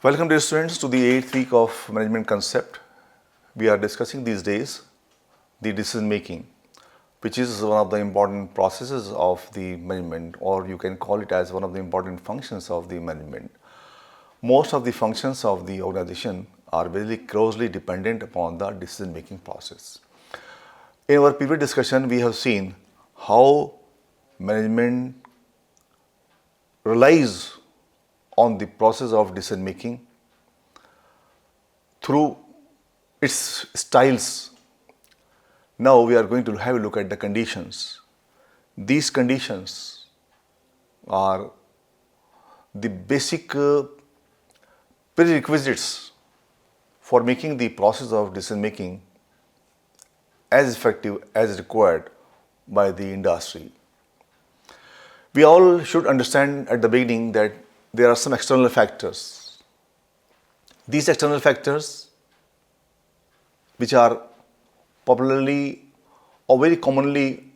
Welcome dear students to the 8th week of management concept. We are discussing these days the decision making, which is one of the important processes of the management, or you can call it as one of the important functions of the management. Most of the functions of the organization are very closely dependent upon the decision making process. In our previous discussion, we have seen how management relies on the process of decision making through its styles. Now we are going to have a look at the conditions. These conditions are the basic prerequisites for making the process of decision making as effective as required by the industry. We all should understand at the beginning that there are some external factors. These external factors, which are popularly or very commonly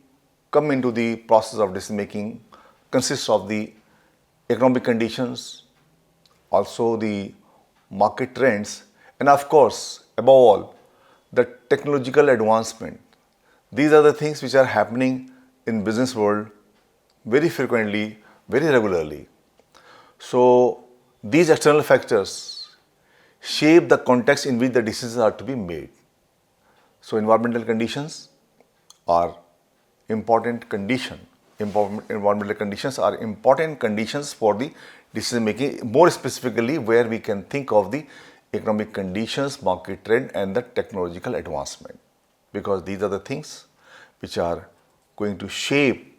come into the process of decision making, consists of the economic conditions, also the market trends, and of course, above all, the technological advancement. These are the things which are happening in business world very frequently, very regularly. So these external factors shape the context in which the decisions are to be made. So environmental conditions are important condition. Environmental conditions are important conditions for the decision making, more specifically where we can think of the economic conditions, market trend and the technological advancement, because these are the things which are going to shape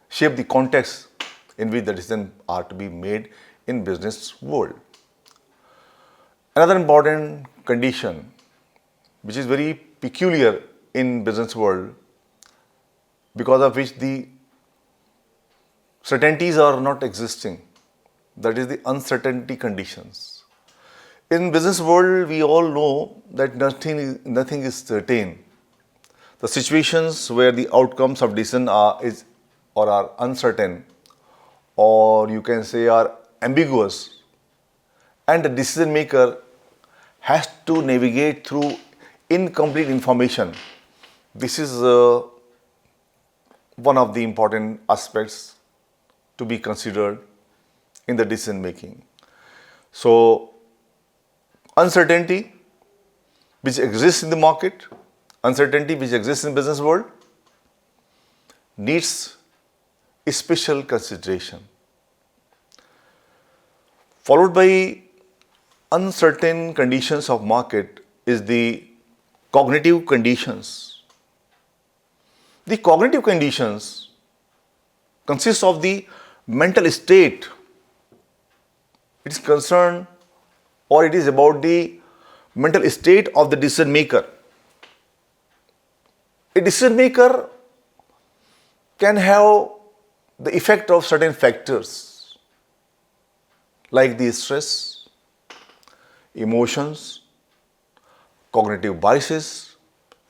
the context in which the decisions are to be made in business world. Another important condition which is very peculiar in business world, because of which the certainties are not existing, that is the uncertainty conditions. In business world, we all know that nothing is certain. The situations where the outcomes of decision are uncertain, or you can say are ambiguous, and the decision maker has to navigate through incomplete information. This is one of the important aspects to be considered in the decision making. So uncertainty which exists in the market, uncertainty which exists in business world needs a special consideration. Followed by uncertain conditions of market is the cognitive conditions. The cognitive conditions consist of the mental state. It is concerned, or it is about the mental state of the decision maker. A decision maker can have the effect of certain factors like the stress, emotions, cognitive biases,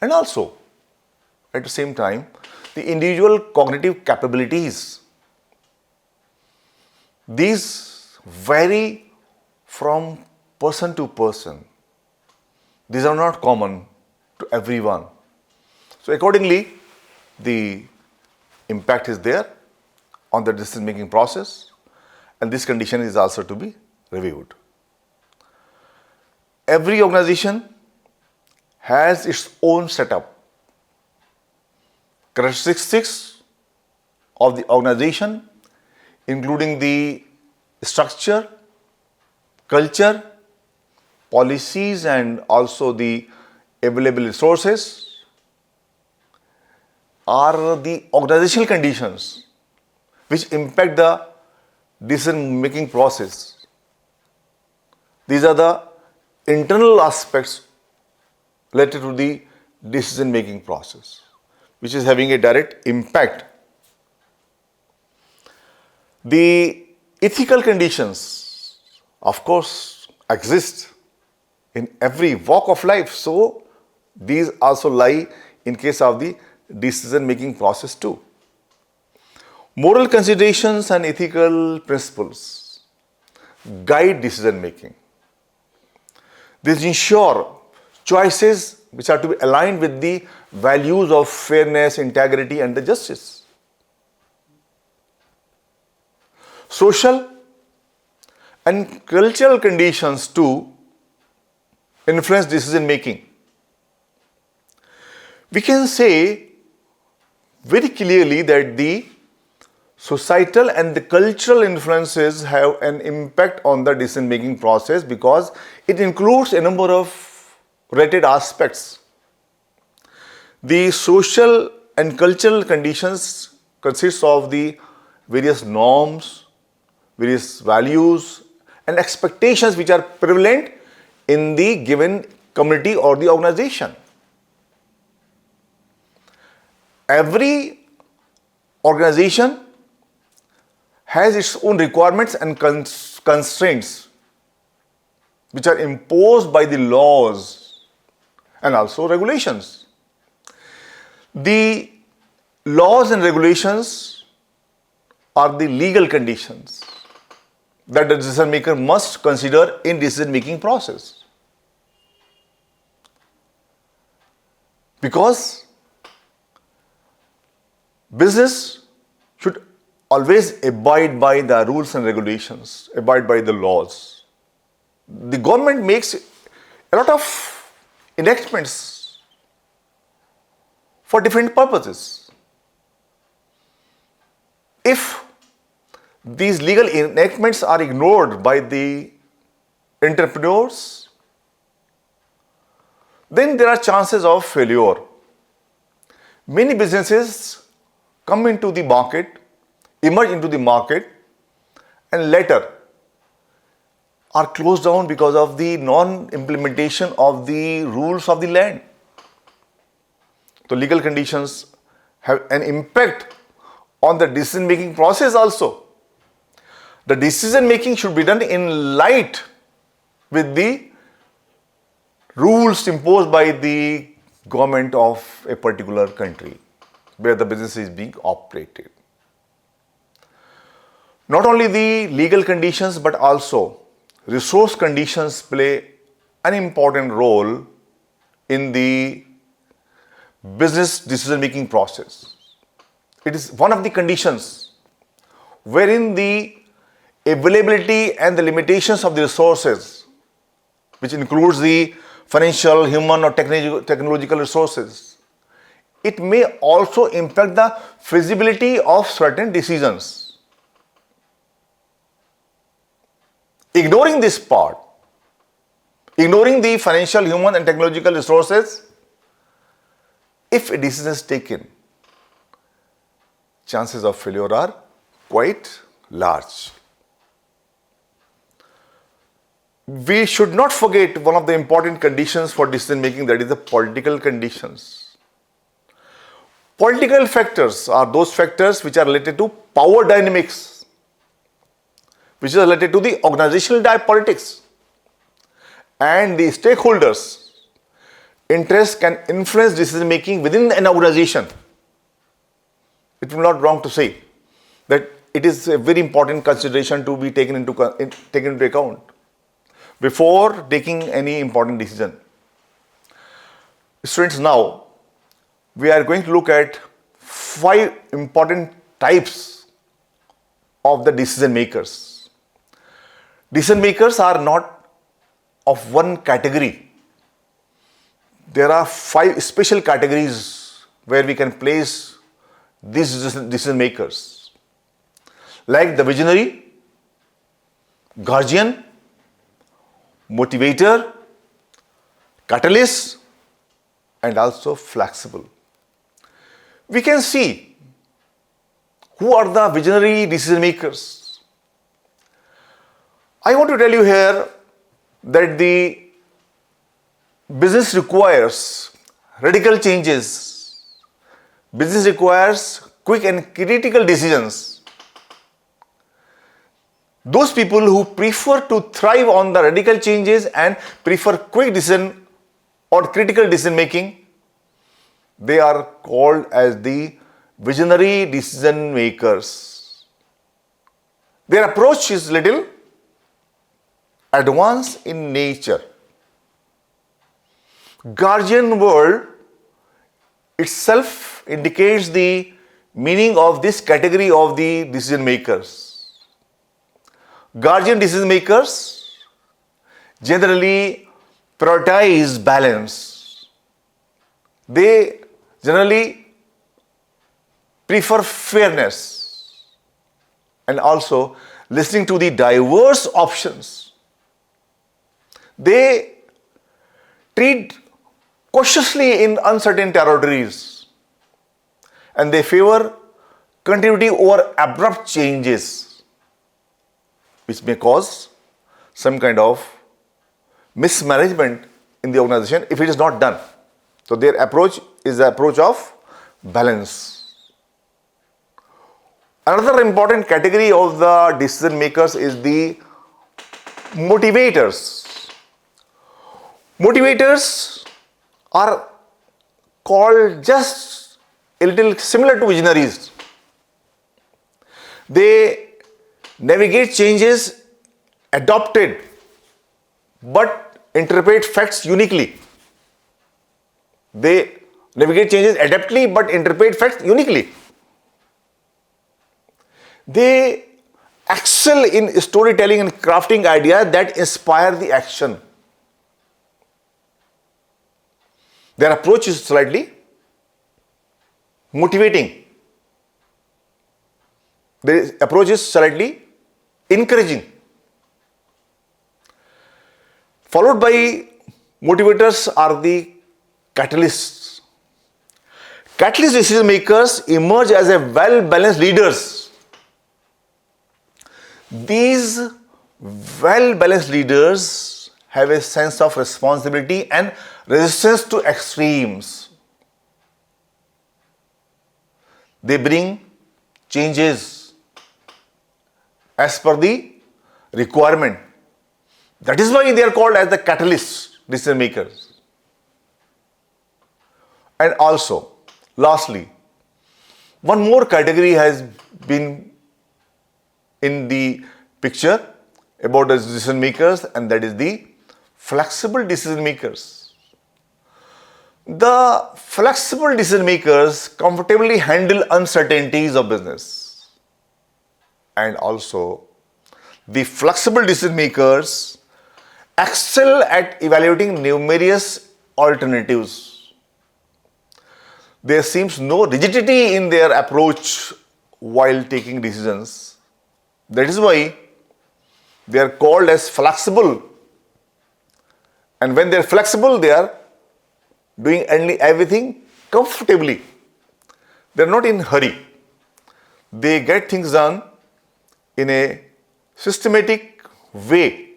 and also at the same time the individual cognitive capabilities. These vary from person to person. These are not common to everyone. So accordingly, the impact is there on the decision making process, and this condition is also to be reviewed. Every organization has its own setup. Characteristics of the organization, including the structure, culture, policies, and also the available resources, are the organizational conditions which impact the decision making process. These are the internal aspects related to the decision making process, which is having a direct impact. The ethical conditions, of course, exist in every walk of life, so these also lie in case of the decision making process too. Moral considerations and ethical principles, guide decision making. These ensure choices which are to be aligned with the values of fairness, integrity, and the justice. Social and cultural conditions too influence decision making. We can say very clearly that the societal and the cultural influences have an impact on the decision making process because it includes a number of related aspects. The social and cultural conditions consist of the various norms, various values and expectations which are prevalent in the given community or the organization. Every organization has its own requirements and constraints which are imposed by the laws and also regulations. The laws and regulations are the legal conditions that the decision maker must consider in decision making process. Because business should always abide by the rules and regulations, abide by the laws. The government makes a lot of enactments for different purposes. If these legal enactments are ignored by the entrepreneurs, then there are chances of failure. Many businesses come into the market, emerge into the market, and later are closed down because of the non-implementation of the rules of the land. So legal conditions have an impact on the decision-making process also. The decision-making should be done in light with the rules imposed by the government of a particular country where the business is being operated. Not only the legal conditions but also resource conditions play an important role in the business decision-making process. It is one of the conditions wherein the availability and the limitations of the resources, which includes the financial, human or technological resources, it may also impact the feasibility of certain decisions. Ignoring this part, ignoring the financial, human and technological resources, if a decision is taken, chances of failure are quite large. We should not forget one of the important conditions for decision making, that is the political conditions. Political factors are those factors which are related to power dynamics, which is related to the organizational politics, and the stakeholders' interests can influence decision making within an organization. It will not be wrong to say that it is a very important consideration to be taken into account before taking any important decision. Students, now we are going to look at 5 important types of the decision makers. Decision makers are not of one category. There are 5 special categories where we can place these decision makers, like the visionary, guardian, motivator, catalyst, and also flexible. We can see who are the visionary decision makers. I want to tell you here that the business requires radical changes. Business requires quick and critical decisions. Those people who prefer to thrive on the radical changes and prefer quick decision or critical decision making, they are called as the visionary decision makers. Their approach is little advance in nature. Guardian world itself indicates the meaning of this category of the decision makers. Guardian decision makers generally prioritize balance. They generally prefer fairness and also listening to the diverse options. They treat cautiously in uncertain territories and they favor continuity over abrupt changes, which may cause some kind of mismanagement in the organization if it is not done. So their approach is the approach of balance. Another important category of the decision makers is the motivators. Motivators are called just a little similar to visionaries. They navigate changes adopted but interpret facts uniquely. They navigate changes adeptly but interpret facts uniquely. They excel in storytelling and crafting ideas that inspire the action. Their approach is slightly motivating. Their approach is slightly encouraging. Followed by motivators are the catalysts. Catalyst decision makers emerge as a well-balanced leaders. These well-balanced leaders have a sense of responsibility and resistance to extremes. They bring changes as per the requirement. That is why they are called as the catalyst decision makers. And also, lastly, one more category has been in the picture about the decision makers, and that is the flexible decision makers. The flexible decision makers comfortably handle uncertainties of business. And also, the flexible decision makers excel at evaluating numerous alternatives. There seems no rigidity in their approach while taking decisions. That is why they are called as flexible. And when they are flexible, they are doing everything comfortably. They are not in a hurry. They get things done in a systematic way.